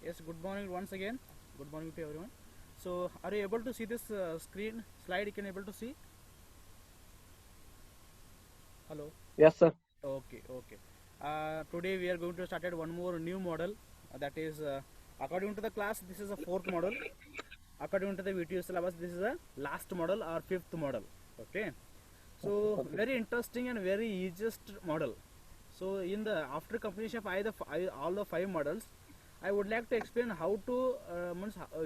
Yes, good morning once again. Good morning to everyone. So, are you able to see this screen slide? You can able to see? Hello. Yes, sir. Okay, okay. Today we are going to start at one more new model. That is, according to the class, this is a fourth model. According to the VTU syllabus, this is a last model or fifth model. Okay. So Okay. very interesting and very easiest model. So in the after completion of all the five models, I would like to explain how to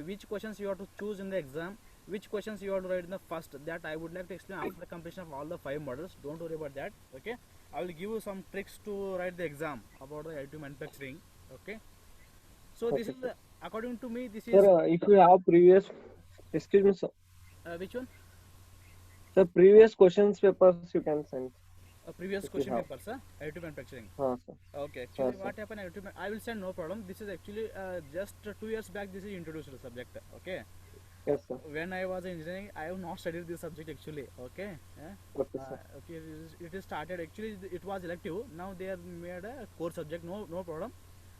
which questions you have to choose in the exam, which questions you have to write in the first. That I would like to explain after the completion of all the five models. Don't worry about that. Okay, I will give you some tricks to write the exam about the additive manufacturing. Okay, so this Okay, is sir. according to me. This is Sir, if you have previous, excuse me, sir. which one? Sir, previous questions papers you can send Previous if you question have. papers, additive manufacturing. Sir. Okay, actually, Yes, sir. what happened? I will send no problem. This is actually just 2 years back. This is introduced subject. Okay, Yes, sir. when I was in engineering, I have not studied this subject actually. Okay, Okay, sir. okay, it is started actually. It was elective. Now they have made a core subject. No problem.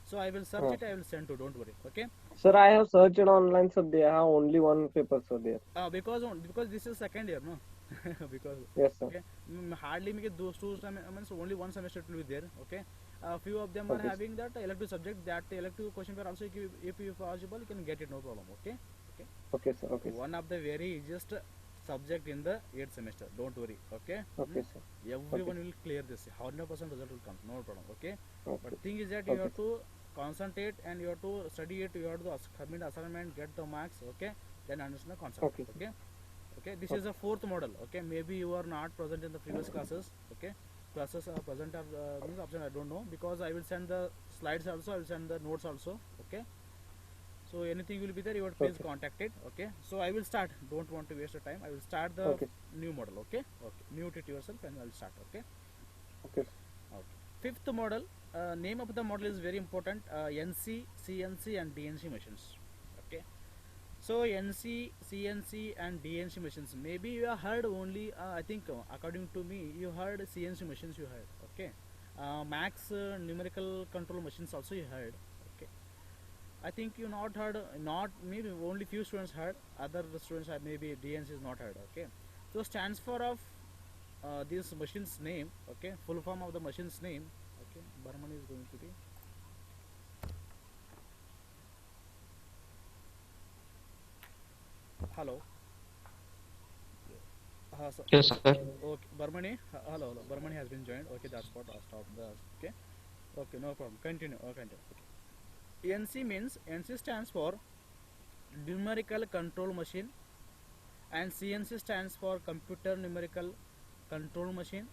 So I will search it. I Sir. will send to. Don't worry. Okay, Sir, I have searched online, sir. They have only one paper, sir, there. because this is second year, no. Because Yes, sir. okay, hardly make it those means only one semester it will be there. Okay, a few of them are Okay, sir. having that elective subject. That elective question paper also, if you possible, you can get it, no problem. Okay, okay. Okay, sir. Okay, sir. One of the very easiest subject in the 8th semester. Don't worry. Okay, Okay, sir. Okay, everyone will clear this. 100% result will come. No problem. Okay, but okay, thing is that you okay, have to concentrate and you have to study it. You have to submit assignment, get the marks. Okay, then understand the concept. okay, sir. Okay, okay. This is Okay, a fourth model. Okay, maybe you are not present in the previous classes. Okay, classes are present or means option, I don't know, because I will send the slides also. I will send the notes also. Okay, so anything will be there, you would please okay, contact it. Okay, so I will start. Don't want to waste the time. I will start the okay, new model. Okay, okay. Mute it yourself and I'll start. Okay, okay, okay. Fifth model. Name of the model is very important. NC, CNC, and DNC machines. Okay. So NC, CNC, and DNC machines. Maybe you have heard only. I think according to me, you heard CNC machines. You heard. Okay. Max numerical control machines also you heard. Okay. I think you not heard, not maybe only few students heard. Other students have maybe DNC is not heard. Okay, so stands for of this machine's name. Okay, full form of the machine's name. Okay, Burman is going to be. Hello. So, Yes, sir. okay, Burmani. Hello. Burmani has been joined. Okay, that's what I stopped the. Okay, okay, no problem. Continue. Continue. Okay. NC means NC stands for numerical control machine, and CNC stands for computer numerical control machine,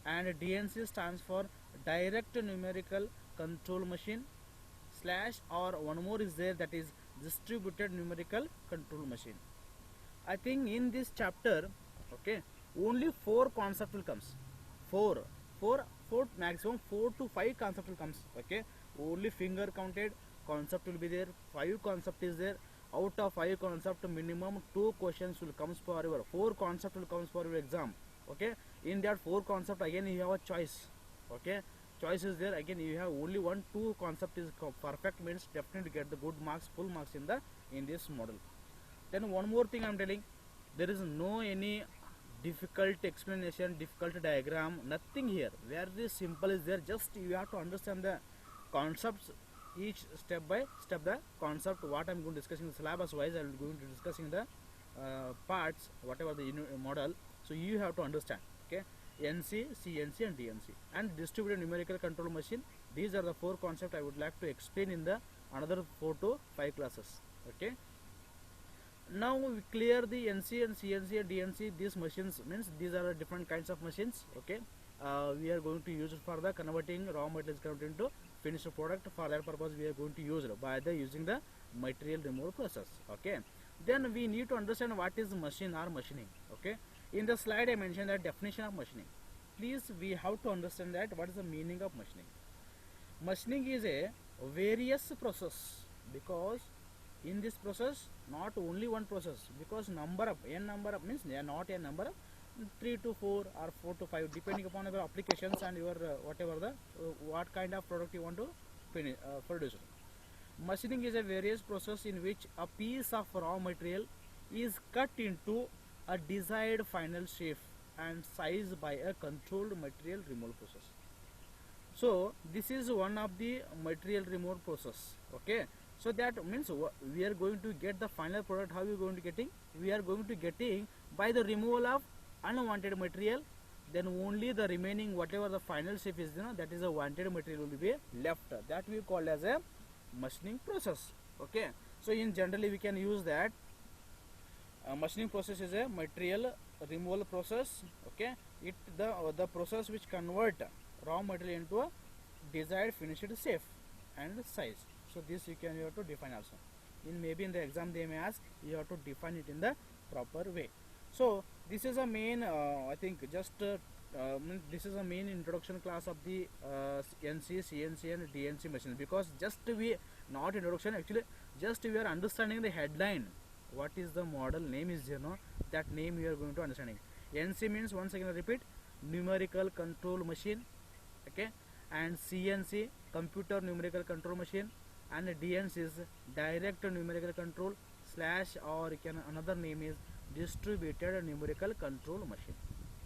and DNC stands for direct numerical control machine slash, or one more is there, that is distributed numerical control machine. I think in this chapter, okay, only four concept will comes. Four, four maximum 4 to 5 concept will comes. Okay, only finger counted concept will be there. 5 concept is there. Out of 5 concept, minimum 2 questions will comes for your 4 concept will comes for your exam. Okay, in that 4 concept again you have a choice. Okay, choice is there, again you have only 1 2 concept is perfect, means definitely get the good marks, full marks in this model. Then one more thing I'm telling, there is no any difficult explanation, difficult diagram, nothing here. Very simple is there. Just you have to understand the concepts, each step by step the concept. What I'm going to discussing syllabus wise, I will going to discussing the parts, whatever the model. So you have to understand. Okay, NC, CNC, and DNC, and distributed numerical control machine. These are the 4 concepts I would like to explain in the another 4 to 5 classes. Okay, now we clear the NC and CNC and DNC. These machines means these are different kinds of machines. Okay, we are going to use it for the converting raw materials converted into finished product. For that purpose we are going to use it by the using the material removal process. Okay, then we need to understand what is machine or machining. Okay, in the slide I mentioned that definition of machining. Please, we have to understand that what is the meaning of machining. Machining is a various process, because in this process not only one process, because number of n number of means not a number of 3 to 4 or 4 to 5 depending upon your applications and your whatever the what kind of product you want to finish, produce. Machining is a various process in which a piece of raw material is cut into a desired final shape and size by a controlled material removal process. So this is one of the material removal process. Okay, so that means we are going to get the final product. How we are going to getting? We are going to getting by the removal of unwanted material. Then only the remaining whatever the final shape is, that is a wanted material will be left. That we call as a machining process. Okay, so in generally we can use that machining process is a material removal process. Okay, it the process which convert raw material into a desired finished shape and size. So this you have to define also. In maybe in the exam they may ask, you have to define it in the proper way. So this is a main I think just this is a main introduction class of the NC, CNC and DNC machine, because just we not introduction, actually just we are understanding the headline, what is the model name is there, no, that name we are going to understanding. NC means, once again I repeat, numerical control machine. Okay, and CNC, computer numerical control machine, and DNC is direct numerical control slash, or another name is distributed numerical control machine.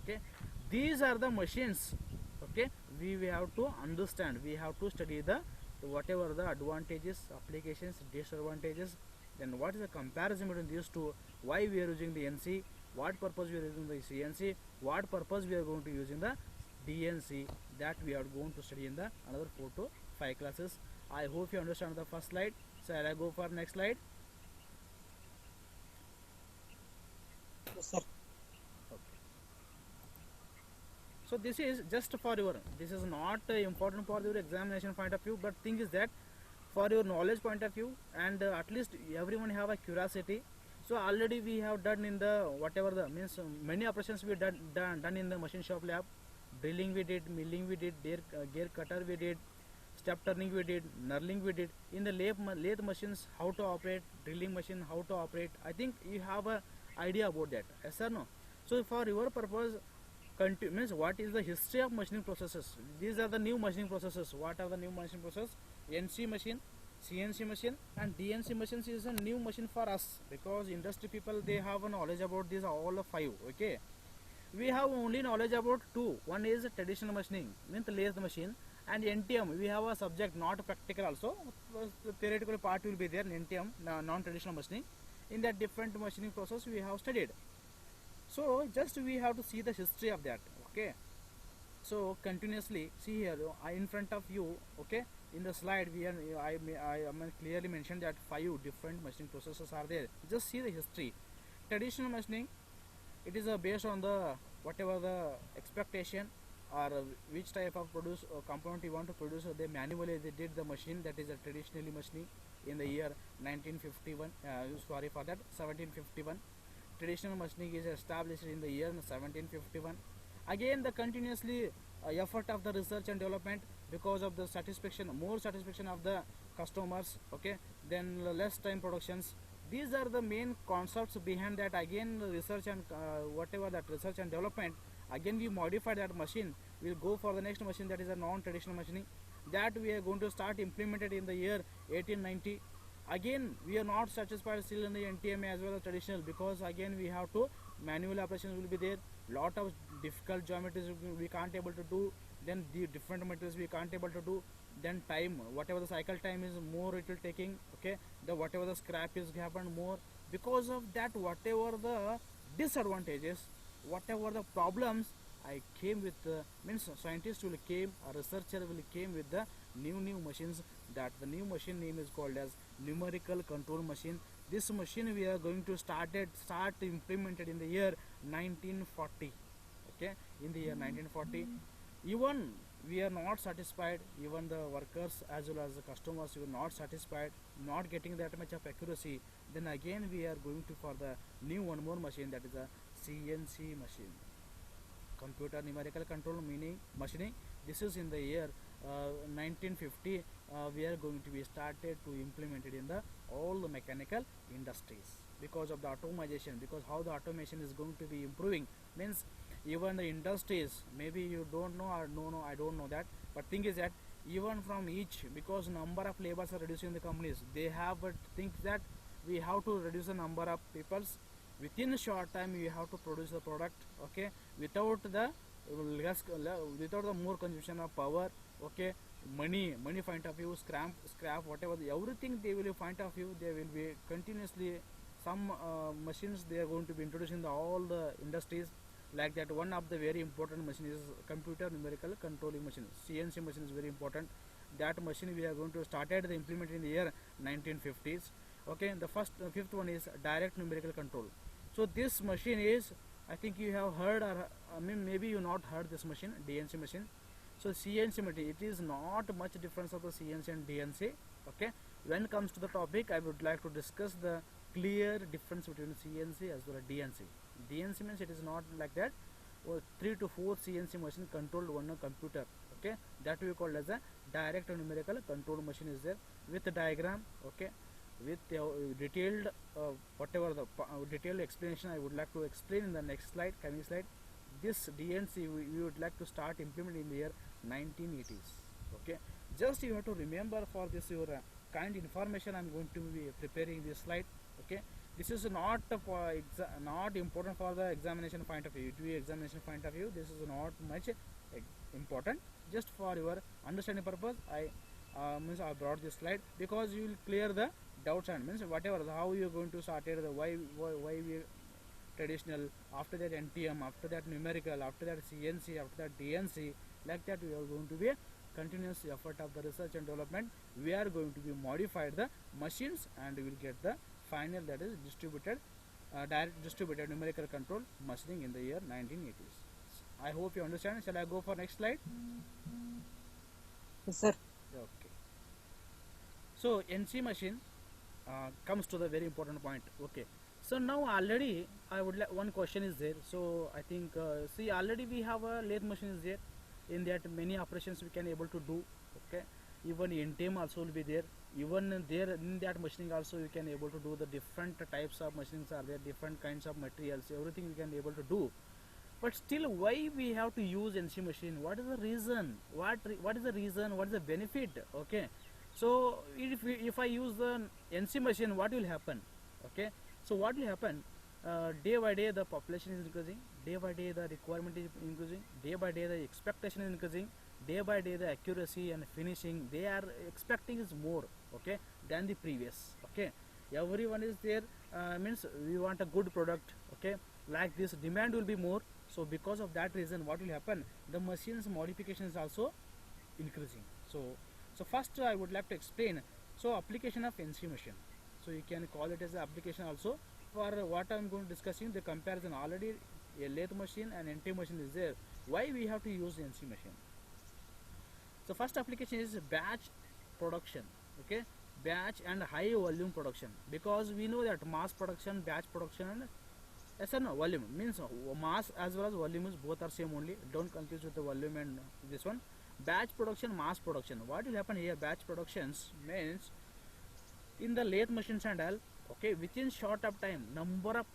Okay, these are the machines. Okay, we have to understand, we have to study the whatever the advantages, applications, disadvantages, then what is the comparison between these two, why we are using the NC, what purpose we are using the CNC, what purpose we are going to use in the DNC, that we are going to study in the another 4 to 5 classes. I hope you understand the first slide. So I go for next slide. Yes, sir. Okay. So this is just for your, this is not important for your examination point of view, but thing is that for your knowledge point of view, and at least everyone have a curiosity. So already we have done in the whatever the means, many operations we done in the machine shop lab. Drilling we did, milling we did, gear cutter we did, step turning we did, knurling we did. In the lathe machines, how to operate, drilling machine, how to operate. I think you have a idea about that. Yes or no? So for your purpose, means what is the history of machining processes? These are the new machining processes. What are the new machining process? NC machine, CNC machine, and DNC machines is a new machine for us, because industry people, they have a knowledge about these all of 5. Okay, we have only knowledge about 2. One is traditional machining, means lathe machine, and NTM. We have a subject, not practical also. The theoretical part will be there in NTM, non-traditional machining. In that different machining process we have studied. So just we have to see the history of that. Okay. So continuously see here, in front of you. Okay. In the slide we are, I clearly mentioned that 5 different machining processes are there. Just see the history. Traditional machining, it is based on the whatever the expectation, or which type of produce component you want to produce. They manually they did the machine, that is a traditionally machining in the year 1951. Sorry for that, 1751. Traditional machining is established in the year 1751. Again the continuously effort of the research and development, because of the satisfaction, more satisfaction of the customers. Okay, then less time productions. These are the main concepts behind that. Again research and whatever that research and development, again we modify that machine. We'll go for the next machine, that is a non-traditional machining, that we are going to start implemented in the year 1890. Again we are not satisfied still in the NTMA as well as traditional, because again we have to manual operations will be there, lot of difficult geometries we can't able to do, then the different materials we can't able to do, then time, whatever the cycle time is more it will taking. Okay, the whatever the scrap is happened more, because of that whatever the disadvantages, whatever the problems, I came with means scientist will came, a researcher will came with the new machines. That the new machine name is called as numerical control machine. This machine we are going to start implemented in the year 1940. Okay, in the year 1940. Even we are not satisfied, even the workers as well as the customers were not satisfied, not getting that much of accuracy. Then again we are going to for the new one more machine, that is a CNC machine, computer numerical control meaning machining. This is in the year 1950. We are going to be started to implement it in the all the mechanical industries, because of the automation, because how the automation is going to be improving, means even the industries, maybe you don't know or no I don't know that, but thing is that even from each, because number of labors are reducing in the companies. They have think that we have to reduce the number of peoples within a short time. We have to produce the product, okay, without the without the more consumption of power, okay, money point of view, scrap whatever everything they will point of view. They will be continuously some machines they are going to be introduced in all the industries. Like that, one of the very important machine is computer numerical controlling machine. CNC machine is very important. That machine we are going to started the implement in the year 1950s. Okay, the fifth one is direct numerical control. So this machine is, I think you have heard, or I mean maybe you not heard this machine, DNC machine. So CNC machine, it is not much difference of the CNC and DNC. Okay, when it comes to the topic, I would like to discuss the clear difference between CNC as well as DNC. DNC means it is not like that. 3 to 4 CNC machine controlled one computer. Okay, that we call as a direct numerical control machine is there with a diagram. Okay, with detailed whatever the detailed explanation I would like to explain in the next slide, coming slide. This DNC we would like to start implementing in the year 1980s. Okay, just you have to remember for this your kind information. I'm going to be preparing this slide. Okay, this is not for not important for the examination point of view. UTV examination point of view, this is not much important. Just for your understanding purpose, I brought this slide because you will clear the doubts and means whatever how you are going to start it, the why we traditional, after that NTM, after that numerical, after that CNC, after that DNC, like that we are going to be a continuous effort of the research and development. We are going to be modified the machines and we will get the final, that is distributed direct distributed numerical control machining in the year 1980s. I hope you understand. Shall I go for next slide? Yes, sir. Okay. So NC machine comes to the very important point. Okay. So now already I would like one question is there. So I think see already we have a lathe machine is there. In that many operations we can able to do. Okay. Even NTM also will be there. Even there in that machining also you can able to do the different types of machinings are there, different kinds of materials, everything we can able to do. But still, why we have to use NC machine? What is the reason? What is the reason? What is the benefit? Okay, so if I use the NC machine, what will happen? Okay, so what will happen? Day by day the population is increasing. Day by day the requirement is increasing. Day by day the expectation is increasing. Day by day the accuracy and finishing they are expecting is more, okay, than the previous. Okay, everyone is there, means we want a good product. Okay, like this demand will be more. So because of that reason, what will happen? The machine's modification is also increasing. So first I would like to explain. So application of NC machine. So you can call it as an application also. For what I am going to discussing, the comparison already a lathe machine and NT machine is there. Why we have to use NC machine? So first application is batch production. Okay, batch and high volume production, because we know that mass production, batch production, and yes or no, volume means mass as well as volume is both are same only. Don't confuse with the volume and this one. Batch production, mass production. What will happen here? Batch productions means in the lathe machines and all. Okay, within short of time, number of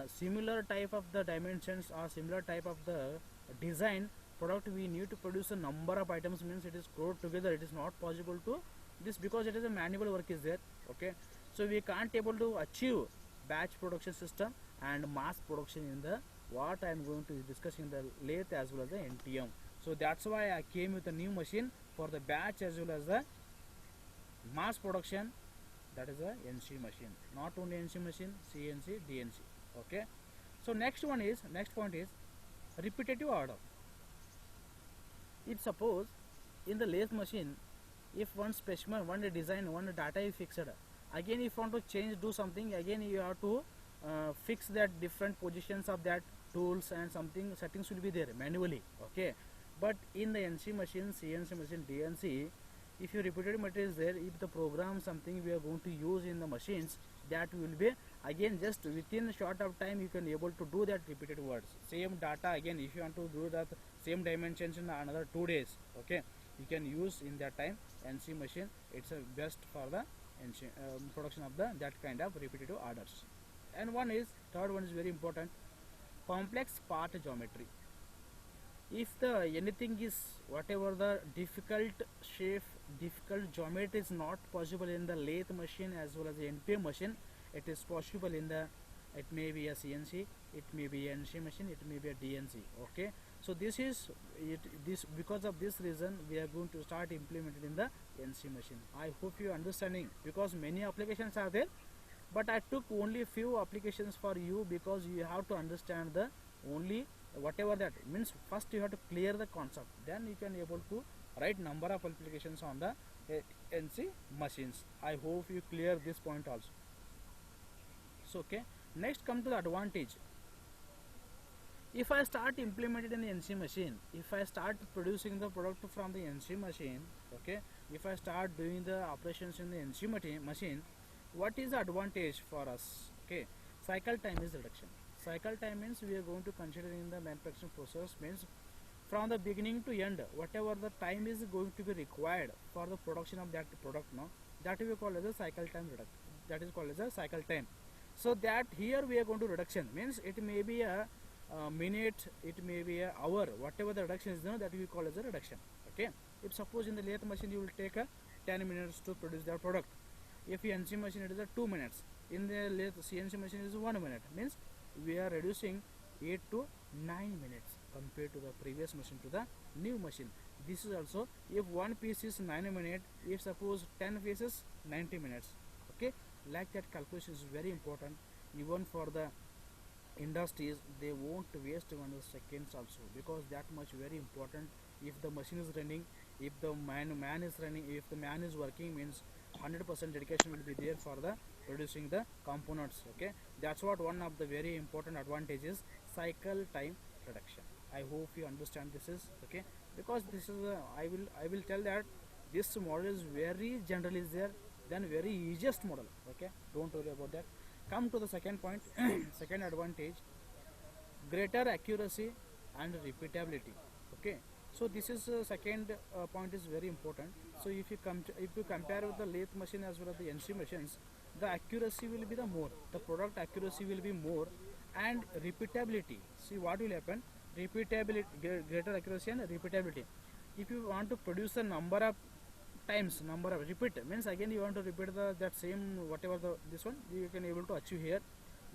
similar type of the dimensions or similar type of the design product we need to produce a number of items means it is crowd together. It is not possible to this because it is a manual work is there. Okay, so we can't able to achieve batch production system and mass production in the what I am going to discuss in the lathe as well as the NTM. So that's why I came with a new machine for the batch as well as the mass production, that is a NC machine. Not only NC machine, CNC, DNC. Okay, so next point is repetitive order. If suppose in the lathe machine, if one specimen, one design, one data is fixed, again if you want to change, do something, again you have to fix that different positions of that tools and something settings will be there manually. Okay, but in the NC machine, CNC machine, DNC, if your repeated material is there, if the program something we are going to use in the machines, that will be again just within a short of time you can able to do that repeated words, same data. Again if you want to do that same dimensions in another 2 days, okay, you can use in that time NC machine. It's a best for the NC, production of the that kind of repetitive orders. And one is third one is very important, complex part geometry. if the anything is whatever the difficult shape, difficult geometry is not possible in the lathe machine as well as the NPM machine, it is possible in the, it may be a CNC, it may be a NC machine, it may be a DNC. Okay, so this is it, this because of this reason we are going to start implementing in the NC machine. I hope you are understanding, because many applications are there, but I took only few applications for you because you have to understand the only whatever that means. First you have to clear the concept, then you can able to write number of applications on the NC machines. I hope you clear this point also. So okay, next come to the advantage. If I start implementing in the NC machine, if I start producing the product from the NC machine, okay, if I start doing the operations in the NC machine, what is the advantage for us? Okay, cycle time is reduction. Cycle time means we are going to consider in the manufacturing process, means from the beginning to end, whatever the time is going to be required for the production of that product, no, that we call as a cycle time reduction. That is called as a cycle time. So that here we are going to reduction, means it may be a minute, it may be a hour, whatever the reduction is, no, that we call as a reduction. Okay, if suppose in the lathe machine you will take a 10 minutes to produce that product, if in NC machine it is a 2 minutes, in the lathe CNC machine is 1 minute, means we are reducing 8 to 9 minutes compared to the previous machine to the new machine. This is also, if one piece is 9 minutes, if suppose 10 pieces 90 minutes. Okay, like that calculation is very important. Even for the industries, they won't waste 1 seconds also, because that much very important. If the machine is running, if the man is running, if the man is working, means 100% dedication will be there for the producing the components. Okay, that's what one of the very important advantages, cycle time reduction. I hope you understand this is okay, because this is I will tell that this model is very general is there, then very easiest model. Okay, don't worry about that. Come to the second point. Second advantage, greater accuracy and repeatability. Okay, so this is second point is very important. So if you compare with the lathe machine as well as the NC machines, the accuracy will be the more, the product accuracy will be more, and repeatability. See what will happen, repeatability, greater accuracy and repeatability. If you want to produce a number of times, number of repeat means again you want to repeat the that same whatever the this one you can able to achieve here.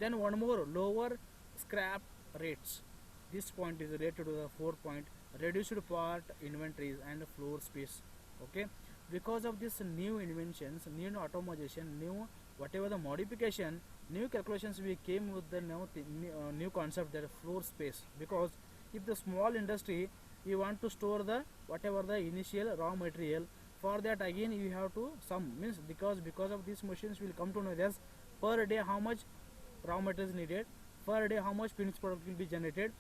Then one more, lower scrap rates. This point is related to the 4 point, reduced part inventories and floor space. Okay, because of this new inventions, new automation, new whatever the modification, new calculations, we came with the new concept, that floor space. Because if the small industry, you want to store the whatever the initial raw material, for that again you have to sum, means because of these machines will come to know this per day how much raw material is needed, per day how much finished product will be generated.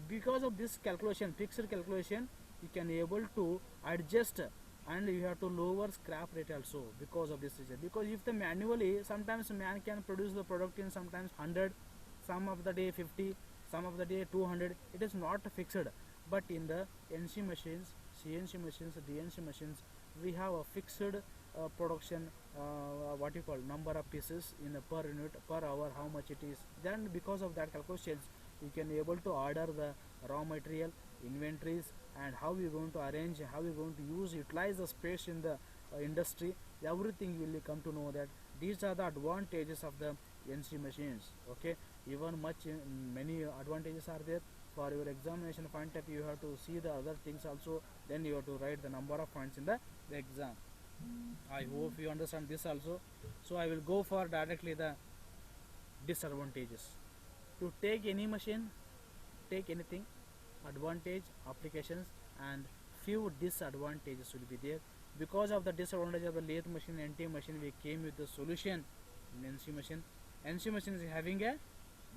Because of this calculation, fixed calculation, you can able to adjust, and you have to lower scrap rate also because of this reason. Because if the manually, sometimes man can produce the product in sometimes 100, some of the day 50, some of the day 200, it is not fixed. But in the NC machines, CNC machines, DNC machines, we have a fixed production, what you call number of pieces in a per unit per hour, how much it is. Then because of that calculations, you can able to order the raw material, inventories, and how we going to arrange, how we going to utilize the space in the industry. Everything will come to know that these are the advantages of the NC machines. Okay, even many advantages are there. For your examination point of view, you have to see the other things also, then you have to write the number of points in the exam. I hope you understand this also. So I will go for directly the disadvantages. To take any machine, take anything, advantage, applications, and few disadvantages will be there. Because of the disadvantage of the lathe machine, NT machine, we came with the solution in NC machine. NC machine is having a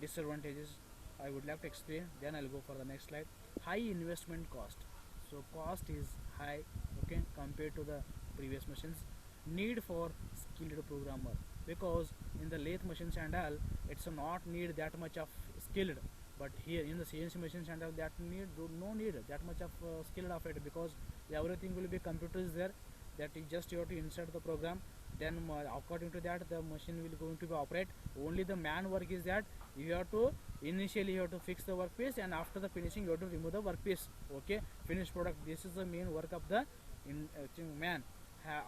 disadvantages. I would like to explain, then I'll go for the next slide. High investment cost. So cost is high, okay, compared to the previous machines. Need for skilled programmer, because in the lathe machines and all, it's not need that much of skilled, but here in the CNC machines and all, that no need that much of skilled of it, because everything will be computers there, that you just have to insert the program, then according to that the machine will going to be operate. Only the man work is that you have to initially you have to fix the workpiece, and after the finishing you have to remove the workpiece. Okay, finished product. This is the main work of the man.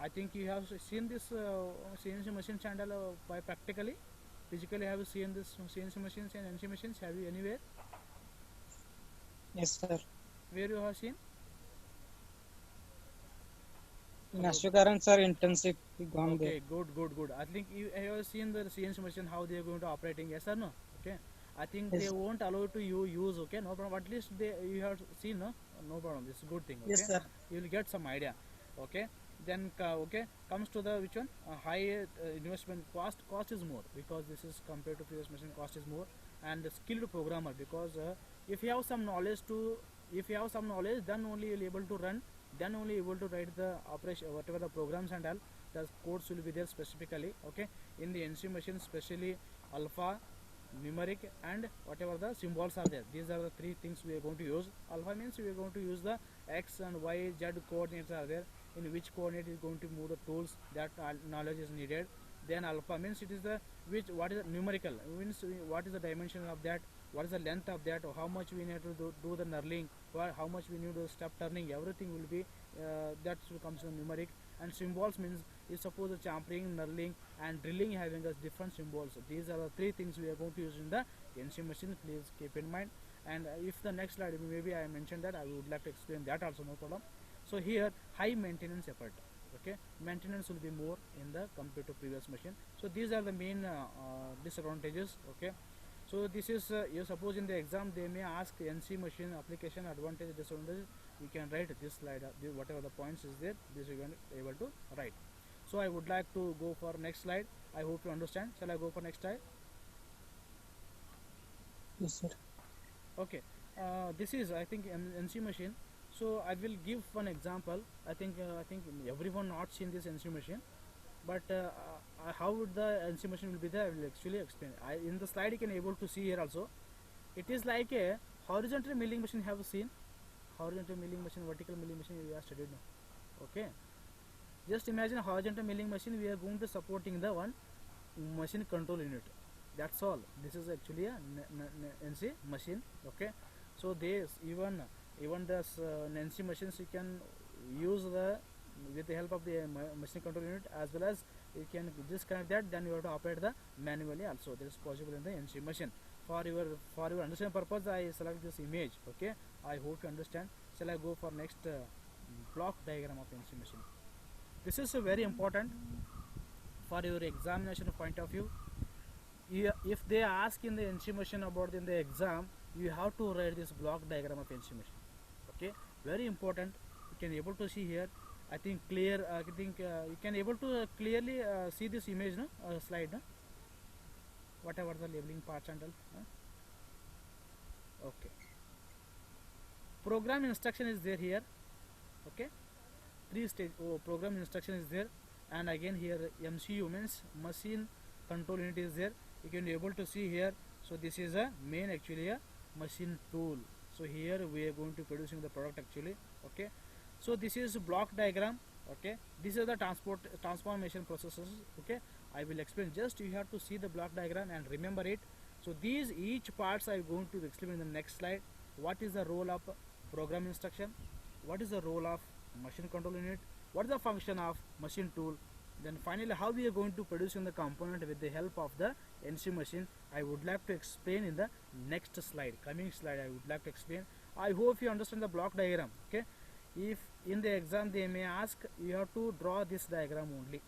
I think you have seen this CNC machine channel by practically, physically have you seen this CNC machines and NC machines? Have you anywhere Yes, sir. where you have seen? In Hello. Ashwakaran, sir, internship we gone there. Okay, good. I think you have seen the CNC machine how they are going to operating. Yes or no? Okay. I think Yes. they won't allow to you use. Okay, no problem. At least they you have seen. No problem. This is a good thing. Okay. Yes, sir. You will get some idea. Okay. Then okay comes to the which one high investment cost is more, because this is compared to previous machine, cost is more. And the skilled programmer, because if you have some knowledge to if you have some knowledge, then only you will able to run, then only able to write the operation whatever the programs and all, the codes will be there specifically. Okay, in the NC machine especially alpha, numeric, and whatever the symbols are there, these are the three things we are going to use. Alpha means we are going to use the x and y z coordinates are there, in which coordinate is going to move the tools, that knowledge is needed. Then alpha means it is the which what is the numerical means what is the dimension of that, what is the length of that, or how much we need to do the knurling, or how much we need to step turning, everything will be that comes in numeric. And symbols means if suppose the champering, knurling, and drilling having us different symbols. These are the three things we are going to use in the NC machine. Please keep in mind. And if the next slide maybe I mentioned that, I would like to explain that also, no problem. So here high maintenance effort. Okay, maintenance will be more in the compared to previous machine. So these are the main disadvantages. Okay, so this is you suppose in the exam they may ask NC machine application advantage disadvantage. You can write this slide whatever the points is there, this you can able to write. So I would like to go for next slide. I hope you understand. Shall I go for next slide? Yes, sir. Okay, this is I think NC machine. So I will give one example. I think everyone not seen this NC machine, but how would the NC machine will be there, I will actually explain. In the slide you can able to see here also. It is like a horizontal milling machine. Have you seen horizontal milling machine, vertical milling machine? We have studied now. Okay, just imagine a horizontal milling machine. We are going to supporting the one machine control unit. That's all. This is actually a NC machine. Okay, so this even the NC machines you can use the with the help of the machine control unit, as well as you can disconnect that, then you have to operate the manually also. That is possible in the NC machine. For your understanding purpose, I select this image. Okay, I hope you understand. Shall I go for next block diagram of NC machine? This is very important for your examination point of view. If they ask in the NC machine about in the exam, you have to write this block diagram of NC machine. Okay, very important. You can able to see here. I think clear. I think you can able to clearly see this image, no slide, no. Whatever the labeling parts and all. Okay. Program instruction is there here. Okay. Three stage program instruction is there, and again here MCU means machine control unit is there. You can be able to see here. So this is a main actually a machine tool. So here we are going to producing the product actually. Okay, so this is block diagram. Okay, this is the transformation processes. Okay, I will explain. Just you have to see the block diagram and remember it. So these each parts I am going to explain in the next slide. What is the role of program instruction? What is the role of machine control unit? What is the function of machine tool? Then finally how we are going to produce in the component with the help of the NC machine, I would like to explain in the next slide. Coming slide I would like to explain. I hope you understand the block diagram. Okay, if in the exam they may ask, you have to draw this diagram only.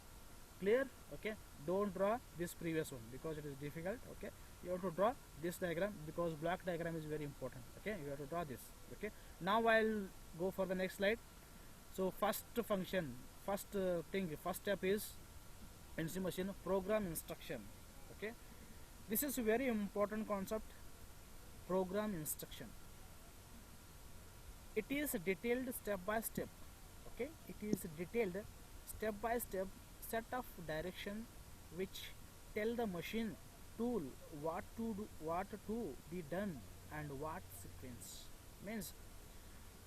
Clear? Okay, don't draw this previous one because it is difficult. Okay, you have to draw this diagram because block diagram is very important. Okay, you have to draw this. Okay, now I'll go for the next slide. So first function, first step is NC machine program instruction. Okay, this is a very important concept. Program instruction, it is detailed step by step. Okay, it is detailed step by step set of direction which tell the machine tool what to do, what to be done, and what sequence. Means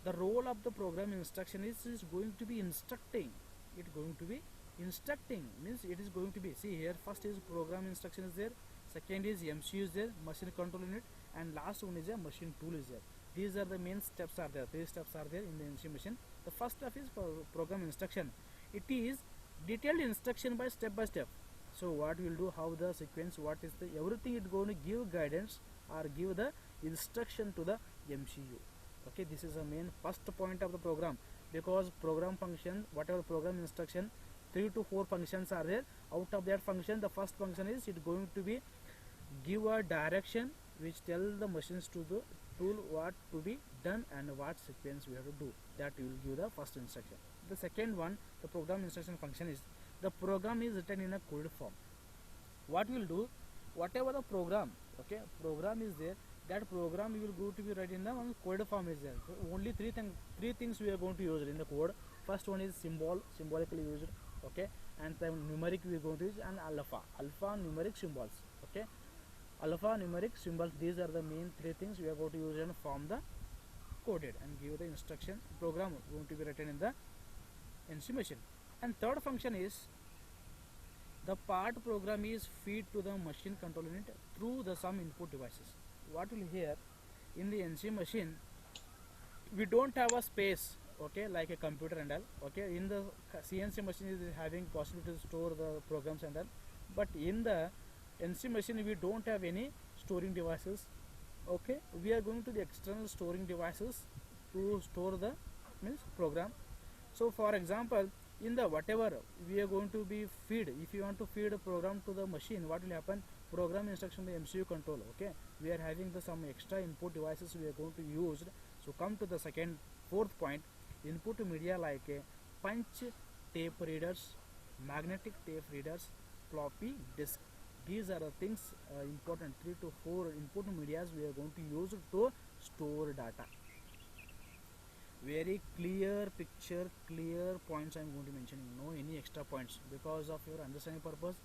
the role of the program instruction is going to be instructing, it going to be Instructing means it is going to be, see here, first is program instruction is there, second is MCU is there, machine control unit, and last one is a machine tool is there. These are the main steps are there, 3 steps are there in the NC machine. The first step is program instruction. It is detailed instruction by step. So what we will do, how the sequence, what is the everything, it going to give guidance or give the instruction to the MCU. Okay, this is the main first point of the program, because program function, whatever program instruction, 3 to 4 functions are there. Out of that function, the first function is it going to be give a direction which tell the machines to the tool what to be done and what sequence we have to do. That will give the first instruction. The second one, the program instruction function, is the program is written in a coded form. What we will do, whatever the program, okay, program is there, that program we will go to be written in the one coded form is there. So only three things we are going to use in the code. First one is symbolically used, okay, and then numeric we are going to use, and alpha numeric symbols, okay, alpha numeric symbols. These are the main 3 things we are going to use and form the coded and give the instruction. Program going to be written in the NC machine. And third function is the part program is feed to the machine control unit through the some input devices. What will here in the NC machine, we don't have a space, okay, like a computer and all, okay. In the CNC machine is having possibility to store the programs and all, but in the NC machine we don't have any storing devices, okay. We are going to the external storing devices to store the means program. So for example, in the whatever we are going to be feed, if you want to feed a program to the machine, what will happen, program instruction, the MCU control, okay, we are having the some extra input devices we are going to use. So come to the fourth point, input media like a punch tape readers, magnetic tape readers, floppy disk. These are the things important, 3 to 4 input medias we are going to use to store data. Very clear picture, clear points I am going to mention, no any extra points, because of your understanding purpose,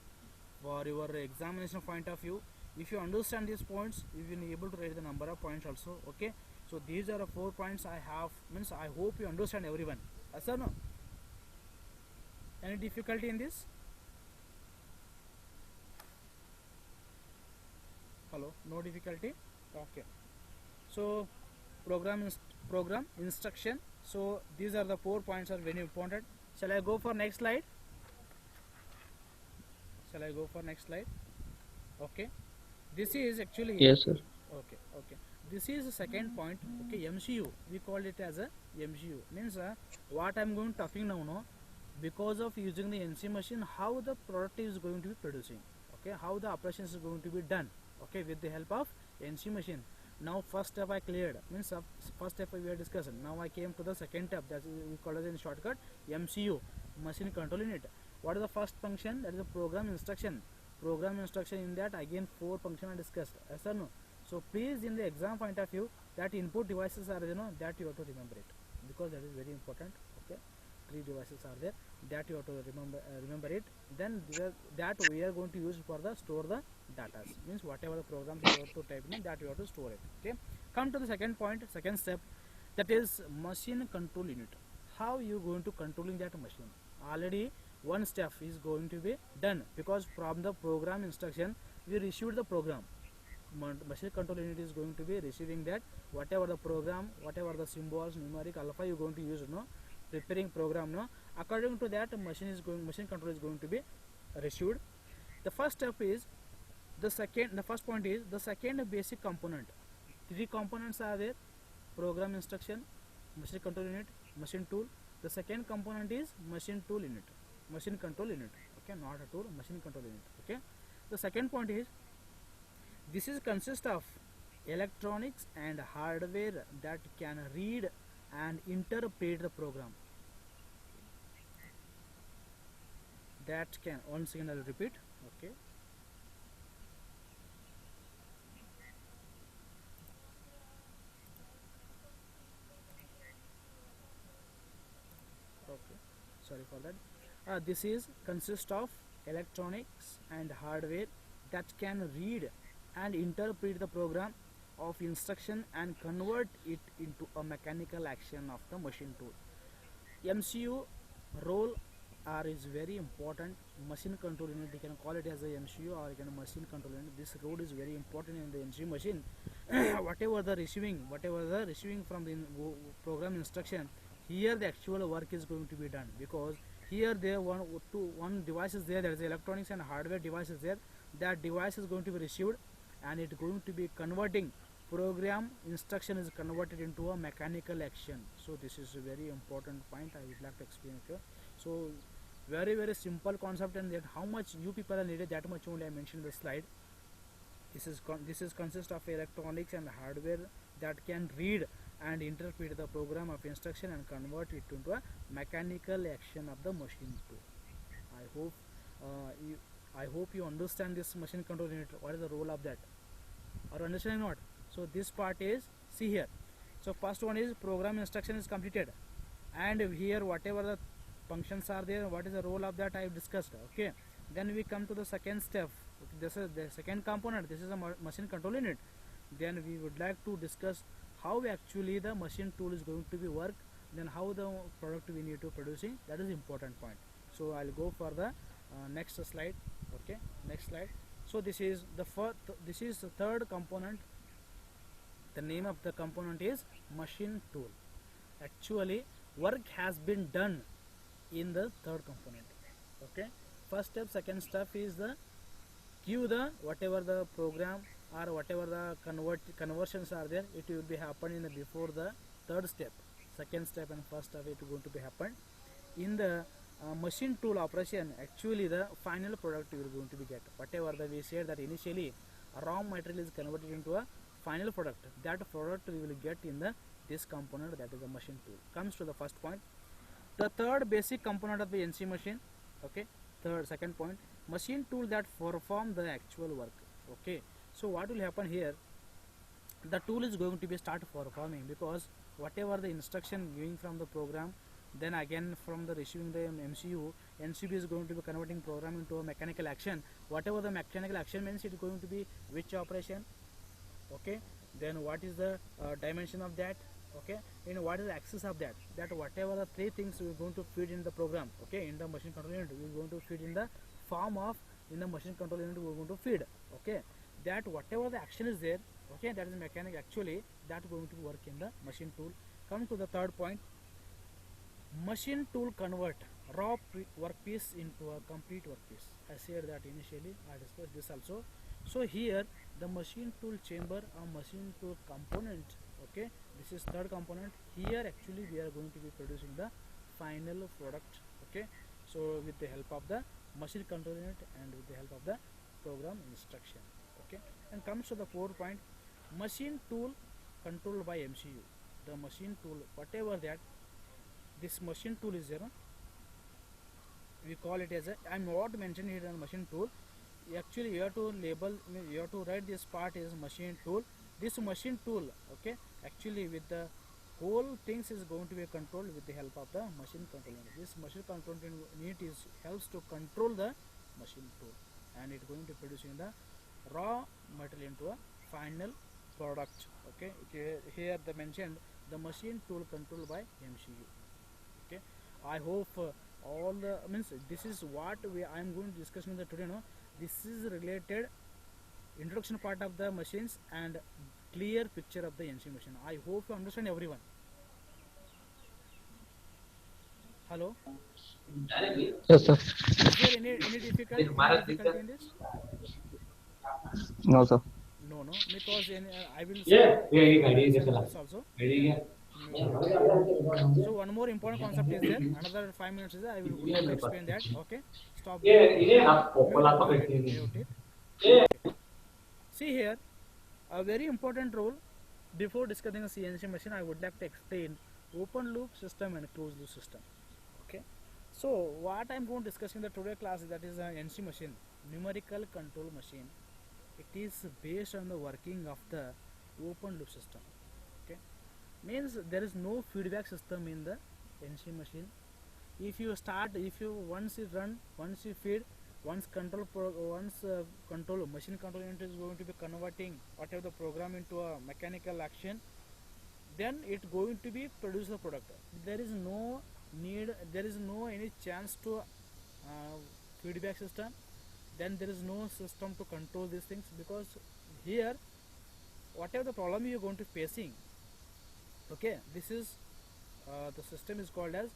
for your examination point of view. If you understand these points, you will be able to write the number of points also, okay. So these are the 4 points I have, means I hope you understand everyone. Yes or no? Any difficulty in this? Hello, no difficulty? Okay. So program instruction. So these are the 4 points are very important. Shall I go for next slide? Okay. This is actually, Yes, sir. Okay. This is the second point, okay, MCU. We call it as a MCU. Means what I am going to talking now, no, because of using the NC machine, how the product is going to be producing, okay, how the operations is going to be done, okay, with the help of NC machine. Now first step I cleared, means first step we are discussing. Now I came to the second step, that is we call it in shortcut MCU, machine control unit. What is the first function? That is a program instruction. Program instruction, in that again 4 functions are discussed. Yes or no? So please, in the exam point of view, that input devices are, you know, that you have to remember it, because that is very important, okay. 3 devices are there, that you have to remember it. Then that we are going to use for the store the data, means whatever the programs you have to type in, that you have to store it, okay. Come to the second point, second step, that is machine control unit. How you going to controlling that machine? Already one step is going to be done, because from the program instruction we received the program. Machine control unit is going to be receiving that whatever the program, whatever the symbols, numeric, alpha you going to use, no, preparing program, no, according to that machine control is going to be received. The first step is the first point is the second basic component. 3 components are there: program instruction, machine control unit, machine tool. The second component is machine tool unit, machine control unit, okay, not a tool, machine control unit, okay. The second point is this is consist of electronics and hardware that can read and interpret the program. That can, once again I will repeat, okay. Okay, sorry for that. This is consist of electronics and hardware that can read and interpret the program of instruction and convert it into a mechanical action of the machine tool. MCU role R is very important. Machine control unit, you can call it as a MCU or you can machine control unit. This role is very important in the MCU machine. Whatever the receiving from the program instruction, here the actual work is going to be done, because here there one device is there, there is electronics and hardware device is there. That device is going to be received and it going to be converting program instruction is converted into a mechanical action. So this is a very important point I would like to explain here. So very simple concept, and that how much you people are needed, that much only I mentioned in the slide. This is consist of electronics and hardware that can read and interpret the program of instruction and convert it into a mechanical action of the machine too. I hope I hope you understand this machine control unit. What is the role of that? Or understanding not? So this part is, see here. So first one is program instruction is completed, and here whatever the functions are there, what is the role of that I have discussed. Okay. Then we come to the second step. This is the second component. This is a machine control unit. Then we would like to discuss how actually the machine tool is going to be work. Then how the product we need to producing. That is important point. So I'll go for the next slide. Okay, next slide. So this is the first. This is the third component. The name of the component is machine tool. Actually, work has been done in the third component. Okay. First step, second step is the give the whatever the program or whatever the conversions are there, it will be happen in the before the third step. Second step and first step it going to be happen in the machine tool operation. Actually the final product you will going to be get whatever the we said that initially raw material is converted into a final product. That product we will get in the this component, that is the machine tool. Comes to the first point, the third basic component of the NC machine. Okay, second point, machine tool that perform the actual work. Okay, so what will happen here, the tool is going to be start performing, because whatever the instruction giving from the program, then again from the receiving the MCU is going to be converting program into a mechanical action. Whatever the mechanical action means, it is going to be which operation. Okay, then what is the dimension of that. Okay, and what is the axis of that, whatever the three things we are going to feed in the program. Okay, in the machine control unit we are going to feed in the form of, in the machine control unit we are going to feed. Okay, that whatever the action is there, okay, that is mechanic actually, that going to work in the machine tool. Come to the third point, machine tool convert raw workpiece into a complete workpiece. I said that initially, I discussed this also. So here the machine tool chamber or machine tool component. Okay, this is third component. Here actually we are going to be producing the final product. Okay, so with the help of the machine control unit and with the help of the program instruction. Okay, and comes to the fourth point, machine tool controlled by MCU. The machine tool, whatever that this machine tool is there, we call it as a, I am not mentioning here a machine tool. Actually you have to label, you have to write this part is machine tool. This machine tool, okay, actually with the whole things is going to be controlled with the help of the machine control unit. This machine control unit is helps to control the machine tool, and it going to producing the raw material into a final product. Okay, here the mentioned the machine tool controlled by MCU. Okay, I hope all the means this is what I am going to discuss in the today. No, this is related introduction part of the machines and clear picture of the NC machine. I hope you understand everyone. Hello. Yes, sir. Is there any difficulty in this? No, sir. No, because I will say this also. So one more important concept is there. Another 5 minutes is there. I will going to explain that. Okay. Stop. Mute it. See here, a very important role before discussing a CNC machine. I would like to explain open loop system and closed loop system. Okay. So what I am going to discuss in the today class, that is a NC machine, numerical control machine. It is based on the working of the open loop system. Okay, means there is no feedback system in the NC machine. If you once you run, once you feed, once control machine control unit is going to be converting whatever the program into a mechanical action, then it going to be produce the product. There is no there is no any chance to feedback system, then there is no system to control these things, because here whatever the problem you are going to facing, okay, this is the system is called as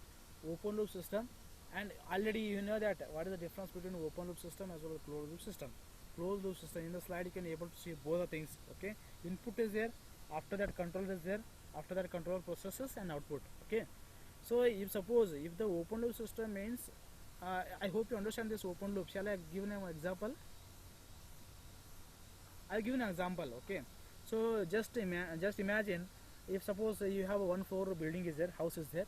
open loop system. And already you know that what is the difference between open loop system as well as closed loop system. Closed loop system, in the slide you can able to see both the things, okay. Input is there, after that control is there, after that control processes and output, okay. So if suppose if the open loop system means, I hope you understand this open loop. Shall I give an example? I'll give an example, okay. So just imagine, if suppose you have a 1 floor building is there, house is there.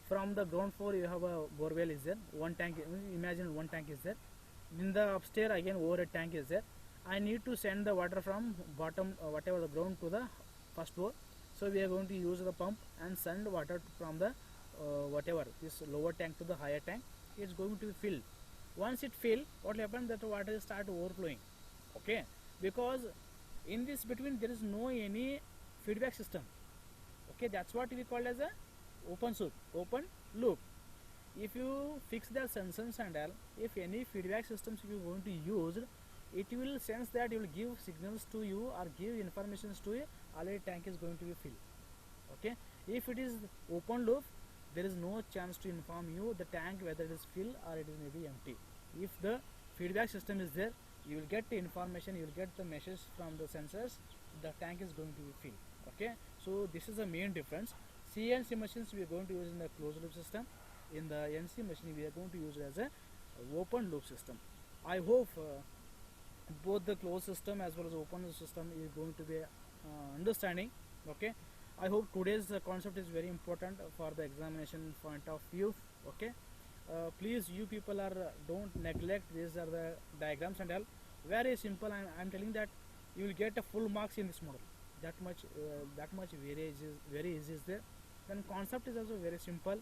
From the ground floor you have a borewell is there, one tank, imagine one tank is there. In the upstairs again overhead tank is there. I need to send the water from bottom, whatever the ground, to the first floor. So we are going to use the pump and send water from the whatever this lower tank to the higher tank. It's going to be filled. Once it fill, what happens, that water will start overflowing, okay, because in this between there is no any feedback system, okay. That's what we call as a open loop. If you fix the sensors and all, if any feedback systems you are going to use, it will sense that it will give signals to you or give informations to you, already tank is going to be filled, okay. If it is open loop, there is no chance to inform you the tank whether it is filled or it is maybe empty. If the feedback system is there, you will get the information, you will get the message from the sensors, the tank is going to be filled, okay. So this is the main difference. CNC machines we are going to use in the closed loop system. In the NC machine we are going to use it as a open loop system. I hope both the closed system as well as open loop system is going to be understanding, okay. I hope today's concept is very important for the examination point of view, okay. Please, you people don't neglect, these are the diagrams and all, very simple. I'm telling that you will get a full marks in this model. That much very easy is there. Then concept is also very simple.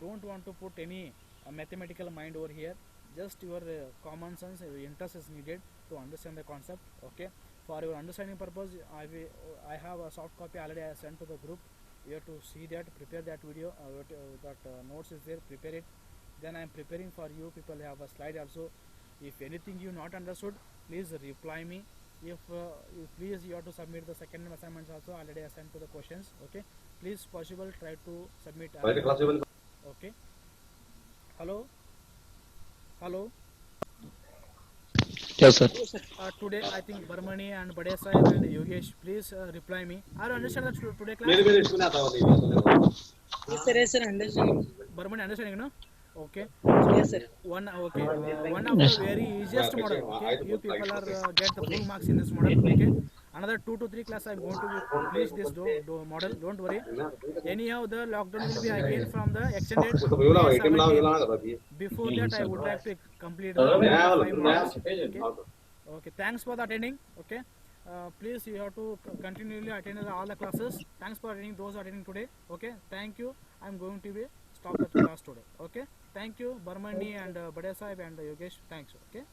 Don't want to put any mathematical mind over here. Just your common sense, your interest is needed to understand the concept, okay. For your understanding purpose, I have a soft copy already I sent to the group. You have to see that, prepare that video, that notes is there, prepare it. Then I am preparing for you people, have a slide also. If anything you not understood, please reply me. If please you have to submit the second assignments also, already I sent to the questions, okay. Please possible try to submit, okay. Hello. Yes, sir. Today I think Barmani and Bade Sahib and Yogesh, please reply me. I understand that today class. Yes, sir, understand. Barmani understanding, no? Okay. Yes, sir. One of the very easiest model. Okay, you people are get the full marks in this model. Okay. Another 2 to 3 class I'm going to finish this model. Don't worry. Anyhow, the lockdown will be again from the extended May 17. Before that, I would like to complete the 5 models. Okay. Okay. Thanks for the attending. Okay. Please, you have to continually attend all the classes. Thanks for attending those attending today. Okay. Thank you. I'm going to be stop the class today. Okay. Thank you, Barmani and Bade Sahib and Yogesh. Thanks. Okay.